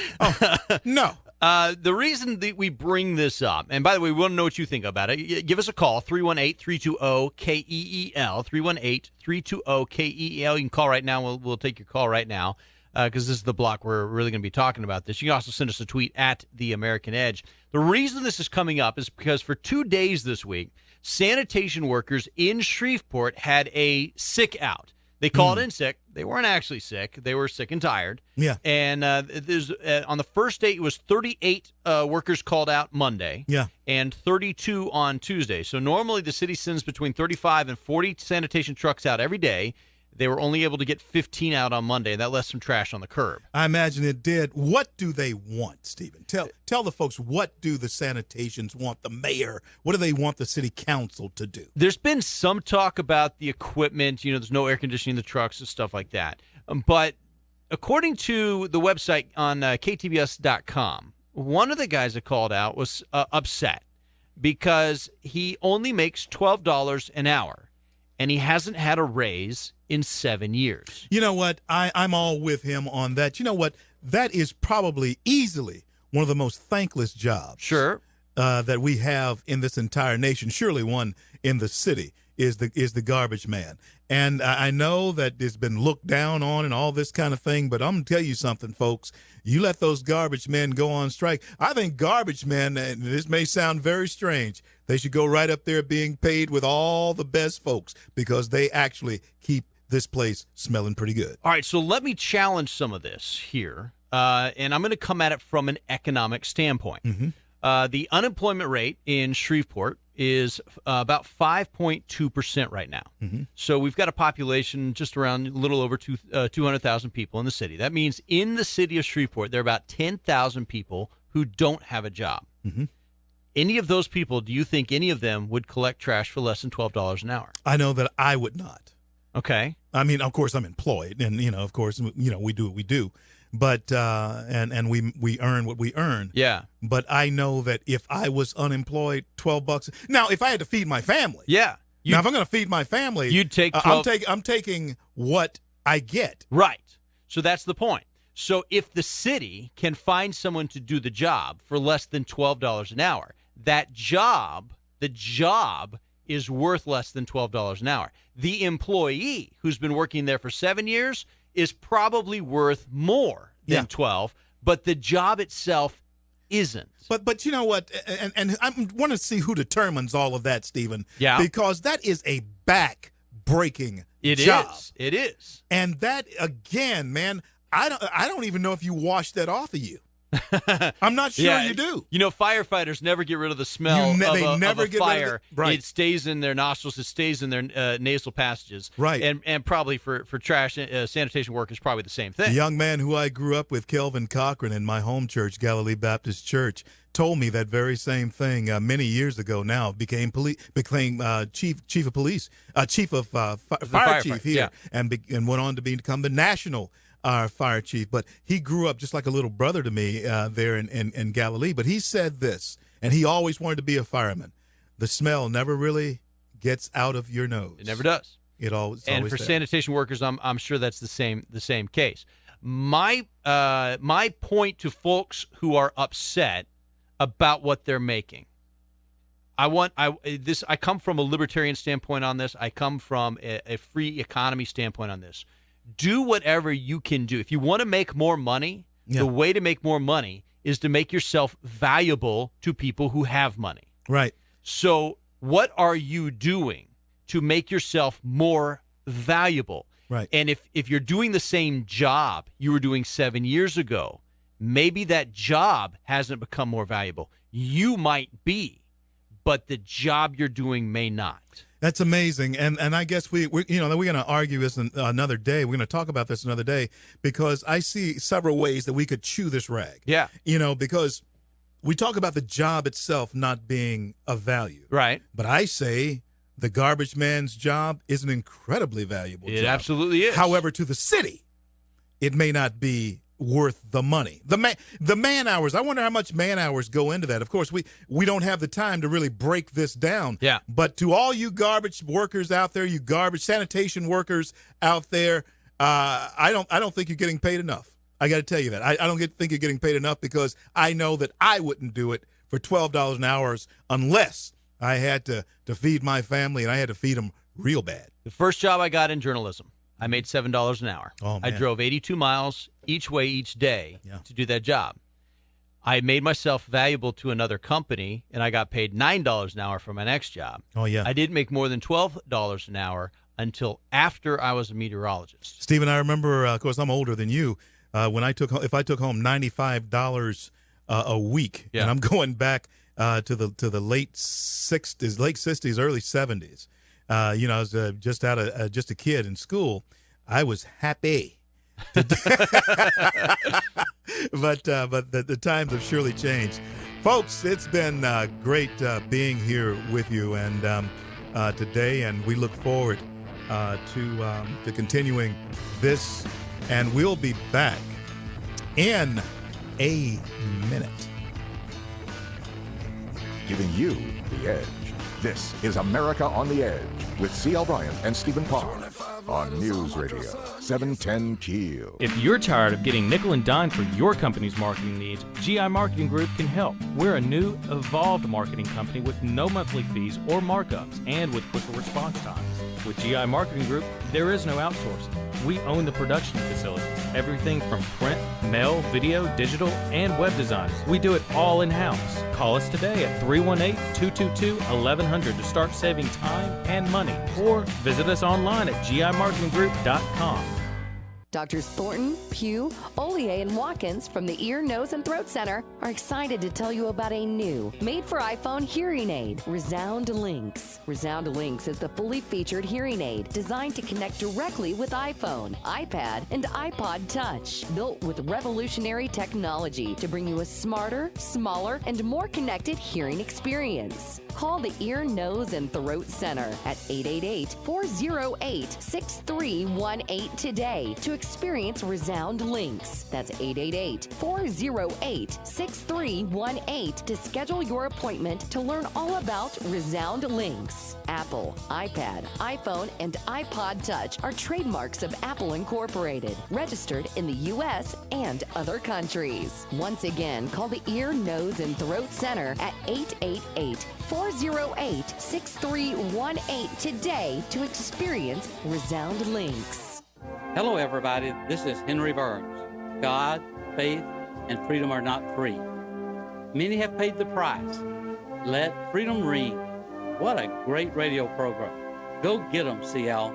[SPEAKER 2] No.
[SPEAKER 3] The reason that we bring this up, and by the way, we want to know what you think about it. Give us a call, 318-320-KEEL, 318-320-KEEL. You can call right now. We'll take your call right now because this is the block we're really going to be talking about this. You can also send us a tweet at The American Edge. The reason this is coming up is because for 2 days this week, sanitation workers in Shreveport had a sick out. They called in sick. They weren't actually sick. They were sick and tired.
[SPEAKER 2] Yeah.
[SPEAKER 3] And there's on the first day, it was 38 workers called out Monday.
[SPEAKER 2] Yeah.
[SPEAKER 3] And 32 on Tuesday. So normally the city sends between 35 and 40 sanitation trucks out every day. They were only able to get 15 out on Monday, and that left some trash on the curb.
[SPEAKER 2] I imagine it did. What do they want, Stephen? Tell the folks, what do the sanitations want, the mayor? What do they want the city council to do?
[SPEAKER 3] There's been some talk about the equipment. There's no air conditioning in the trucks and stuff like that. But according to the website on KTBS.com, one of the guys that called out was upset because he only makes $12 an hour, and he hasn't had a raise in 7 years.
[SPEAKER 2] You know what? I'm all with him on that. You know what? That is probably easily one of the most thankless jobs that we have in this entire nation. Surely one in the city is the garbage man. And I know that it's been looked down on and all this kind of thing, but I'm going to tell you something, folks. You let those garbage men go on strike. I think garbage men, and this may sound very strange, they should go right up there being paid with all the best folks because they actually keep this place smelling pretty good.
[SPEAKER 3] All right, so let me challenge some of this here, and I'm going to come at it from an economic standpoint. The unemployment rate in Shreveport is about 5.2% right now. So we've got a population just around a little over 200,000 people in the city. That means in the city of Shreveport, there are about 10,000 people who don't have a job. Any of those people, do you think any of them would collect trash for less than $12 an hour?
[SPEAKER 2] I know that I would not.
[SPEAKER 3] Okay.
[SPEAKER 2] I mean, of course, I'm employed, and of course, we do what we do, but and we earn what we earn.
[SPEAKER 3] Yeah.
[SPEAKER 2] But I know that if I was unemployed, $12. Now, if I had to feed my family,
[SPEAKER 3] now
[SPEAKER 2] if I'm going to feed my family,
[SPEAKER 3] you'd take 12.
[SPEAKER 2] I'm taking what I get.
[SPEAKER 3] Right. So that's the point. So if the city can find someone to do the job for less than $12 an hour, the job is worth less than $12 an hour. The employee who's been working there for 7 years is probably worth more than 12, but the job itself isn't.
[SPEAKER 2] But you know what? And I want to see who determines all of that, Stephen.
[SPEAKER 3] Yeah.
[SPEAKER 2] Because that is a back-breaking job.
[SPEAKER 3] It is.
[SPEAKER 2] And that, again, man, I don't even know if you wash that off of you. I'm not sure you do.
[SPEAKER 3] You know, firefighters never get rid of the smell of a fire.
[SPEAKER 2] Right.
[SPEAKER 3] It stays in their nostrils. It stays in their nasal passages.
[SPEAKER 2] Right.
[SPEAKER 3] And probably for trash, sanitation workers, probably the same thing.
[SPEAKER 2] The young man who I grew up with, Kelvin Cochran, in my home church, Galilee Baptist Church, told me that very same thing many years ago. Now became chief of police, chief of fire chief here, and went on to become the national fire chief. But he grew up just like a little brother to me there in Galilee. But he said this, and he always wanted to be a fireman. The smell never really gets out of your nose.
[SPEAKER 3] It never does.
[SPEAKER 2] It's
[SPEAKER 3] and
[SPEAKER 2] always
[SPEAKER 3] for
[SPEAKER 2] there.
[SPEAKER 3] sanitation workers, I'm sure that's the same case. My point to folks who are upset about what they're making. I come from a libertarian standpoint on this. I come from a free economy standpoint on this. Do whatever you can do. If you want to make more money, the way to make more money is to make yourself valuable to people who have money.
[SPEAKER 2] Right.
[SPEAKER 3] So what are you doing to make yourself more valuable?
[SPEAKER 2] Right.
[SPEAKER 3] And if you're doing the same job you were doing 7 years ago, maybe that job hasn't become more valuable. You might be, but the job you're doing may not.
[SPEAKER 2] That's amazing, and I guess we're going to argue this another day. We're going to talk about this another day because I see several ways that we could chew this rag.
[SPEAKER 3] Yeah,
[SPEAKER 2] because we talk about the job itself not being of value,
[SPEAKER 3] right?
[SPEAKER 2] But I say the garbage man's job is an incredibly valuable job.
[SPEAKER 3] It absolutely is.
[SPEAKER 2] However, to the city, it may not be worth the money. The man hours, I wonder how much man hours go into that. Of course, we don't have the time to really break this down.
[SPEAKER 3] Yeah.
[SPEAKER 2] But to all you garbage workers out there, you garbage sanitation workers out there, I don't think you're getting paid enough. I got to tell you that. I don't think you're getting paid enough because I know that I wouldn't do it for $12 an hour unless I had to feed my family and I had to feed them real bad.
[SPEAKER 3] The first job I got in journalism, I made $7 an hour.
[SPEAKER 2] Oh, man.
[SPEAKER 3] I drove 82 miles each way each day to do that job. I made myself valuable to another company, and I got paid $9 an hour for my next job.
[SPEAKER 2] Oh, yeah.
[SPEAKER 3] I didn't make more than $12 an hour until after I was a meteorologist.
[SPEAKER 2] Stephen, I remember, of course, I'm older than you, if I took home $95 a week, and I'm going back to the late 60s, early 70s. I was just a kid in school. I was happy. But the times have surely changed. Folks, it's been great being here with you and today, and we look forward to continuing this, and we'll be back in a minute.
[SPEAKER 1] Giving you the edge. This is America on the Edge with CL Bryant and Stephen Parr on News Radio 710 Keel.
[SPEAKER 21] If you're tired of getting nickel and dime for your company's marketing needs, GI Marketing Group can help. We're a new, evolved marketing company with no monthly fees or markups and with quicker response times. With GI Marketing Group, there is no outsourcing. We own the production facilities, everything from print, mail, video, digital, and web design. We do it all in-house. Call us today at 318-222-1100 to start saving time and money, or visit us online at gimarketinggroup.com.
[SPEAKER 12] Doctors Thornton, Pugh, Ollier, and Watkins from the Ear, Nose, and Throat Center are excited to tell you about a new, made-for-iPhone hearing aid, Resound Links. Resound Links is the fully featured hearing aid designed to connect directly with iPhone, iPad, and iPod Touch. Built with revolutionary technology to bring you a smarter, smaller, and more connected hearing experience. Call the Ear, Nose, and Throat Center at 888-408-6318 today to experience Resound Links. That's 888-408-6318 to schedule your appointment to learn all about Resound Links. Apple, iPad, iPhone, and iPod Touch are trademarks of Apple Incorporated, registered in the U.S. and other countries. Once again, call the Ear, Nose, and Throat Center at 888-408-6318 today to experience Resound Links.
[SPEAKER 9] Hello, everybody. This is Henry Burns. God, faith, and freedom are not free. Many have paid the price. Let freedom ring. What a great radio program. Go get them, CL.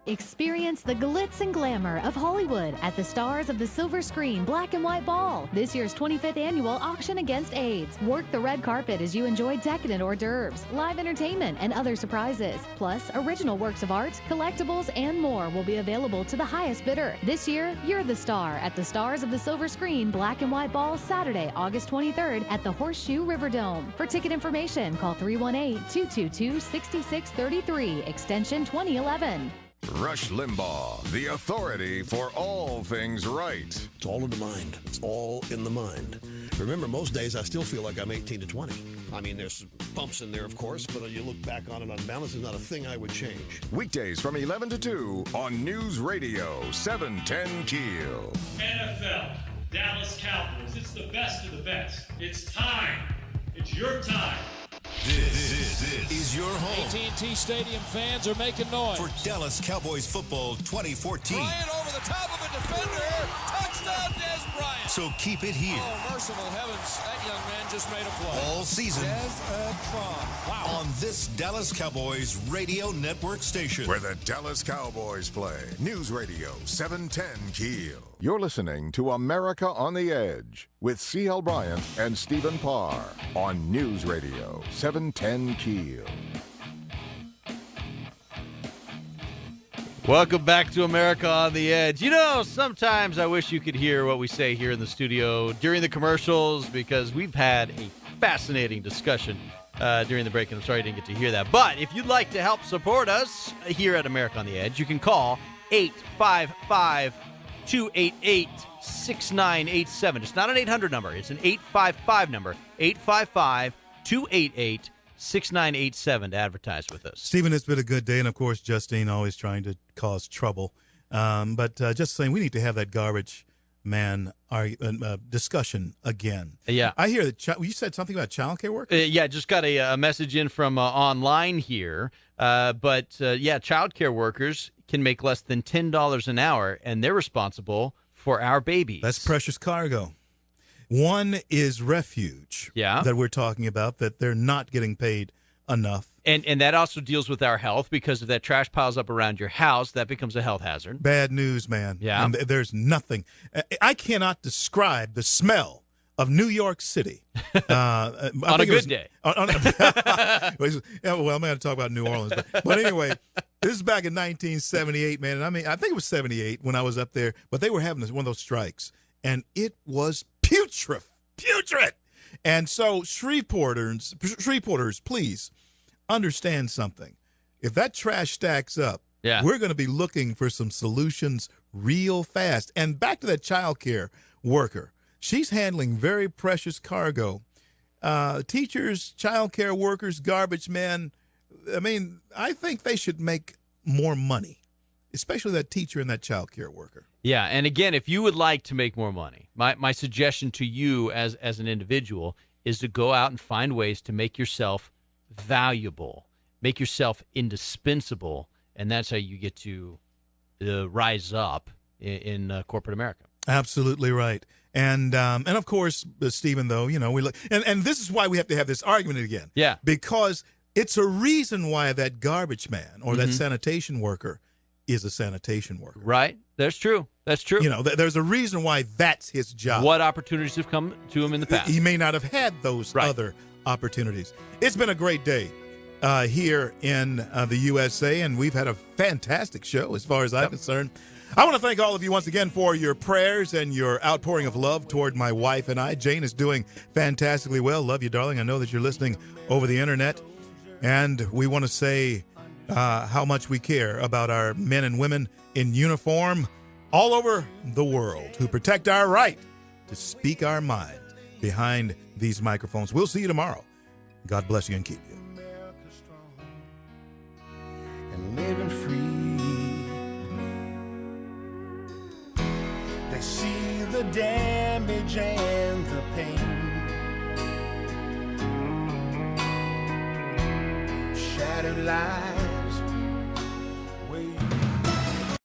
[SPEAKER 5] Experience the glitz and glamour of Hollywood at the Stars of the Silver Screen Black and White Ball, this year's 25th annual auction against AIDS. Work the red carpet as you enjoy decadent hors d'oeuvres, live entertainment, and other surprises. Plus, original works of art, collectibles, and more will be available to the highest bidder. This year, you're the star at the Stars of the Silver Screen Black and White Ball, Saturday, August 23rd at the Horseshoe Riverdome. For ticket information, call 318-222-6633, extension 2011.
[SPEAKER 1] Rush Limbaugh, the authority for all things right.
[SPEAKER 16] It's all in the mind. It's all in the mind. Remember, most days I still feel like I'm 18 to 20. I mean, there's bumps in there, of course, but you look back on it on balance, it's not a thing I would change.
[SPEAKER 1] Weekdays from 11 to 2 on News Radio 710 Keel.
[SPEAKER 22] NFL, Dallas Cowboys, it's the best of the best. It's time. It's your time.
[SPEAKER 23] This is your home.
[SPEAKER 24] AT&T Stadium fans are making noise.
[SPEAKER 23] For Dallas Cowboys football 2014.
[SPEAKER 24] Bryant over the top of a defender. Touchdown, Des Bryant.
[SPEAKER 23] So keep it here.
[SPEAKER 24] Oh, merciful heavens. That young man just made a play.
[SPEAKER 23] All season.
[SPEAKER 24] Wow.
[SPEAKER 23] On this Dallas Cowboys radio network station.
[SPEAKER 1] Where the Dallas Cowboys play. News Radio 710 Keel. You're listening to America on the Edge with CL Bryant and Stephen Parr on News Radio 710 Keel.
[SPEAKER 3] Welcome back to America on the Edge. You know, sometimes I wish you could hear what we say here in the studio during the commercials because we've had a fascinating discussion during the break, and I'm sorry you didn't get to hear that. But if you'd like to help support us here at America on the Edge, you can call 855-288-6987. It's not an 800 number. It's an 855 number. 855-288-6987 to advertise with us.
[SPEAKER 2] Stephen, it's been a good day, and of course, Justine always trying to cause trouble. But just saying, we need to have that garbage man discussion again.
[SPEAKER 3] Yeah.
[SPEAKER 2] I hear that you said something about child care workers?
[SPEAKER 3] Yeah, just got a message in from online here. But child care workers can make less than $10 an hour, and they're responsible for our babies.
[SPEAKER 2] That's precious cargo. One is refuge that we're talking about, that they're not getting paid enough.
[SPEAKER 3] And that also deals with our health, because if that trash piles up around your house, that becomes a health hazard.
[SPEAKER 2] Bad news, man.
[SPEAKER 3] Yeah.
[SPEAKER 2] And there's nothing. I cannot describe the smell of New York City.
[SPEAKER 3] On a good day.
[SPEAKER 2] Well, I'm going to talk about New Orleans. But anyway, this is back in 1978, man. And I mean, I think it was 78 when I was up there. But they were having one of those strikes. And it was putrid. And so Shreveporters, please understand something. If that trash stacks up, we're going to be looking for some solutions real fast. And back to that child care worker. She's handling very precious cargo. Teachers, child care workers, garbage men. I mean, I think they should make more money, especially that teacher and that child care worker.
[SPEAKER 3] Yeah, and again, if you would like to make more money, my suggestion to you as an individual is to go out and find ways to make yourself valuable, make yourself indispensable, and that's how you get to rise up in corporate America.
[SPEAKER 2] Absolutely right. And of course, Stephen, though, you know, we look, and this is why we have to have this argument again.
[SPEAKER 3] Yeah.
[SPEAKER 2] Because it's a reason why that garbage man or that sanitation worker is a sanitation worker.
[SPEAKER 3] Right. That's true. That's true.
[SPEAKER 2] You know, there's a reation why that's his job.
[SPEAKER 3] What opportunities have come to him in the past?
[SPEAKER 2] He may not have had those other opportunities. It's been a great day here in the USA, and we've had a fantastic show as far as I'm concerned. I want to thank all of you once again for your prayers and your outpouring of love toward my wife and I. Jane is doing fantastically well. Love you, darling. I know that you're listening over the internet. And we want to say how much we care about our men and women in uniform all over the world who protect our right to speak our mind behind these microphones. We'll see you tomorrow. God bless you and keep you.
[SPEAKER 4] And living free. They see the damage and the pain. Shattered lives.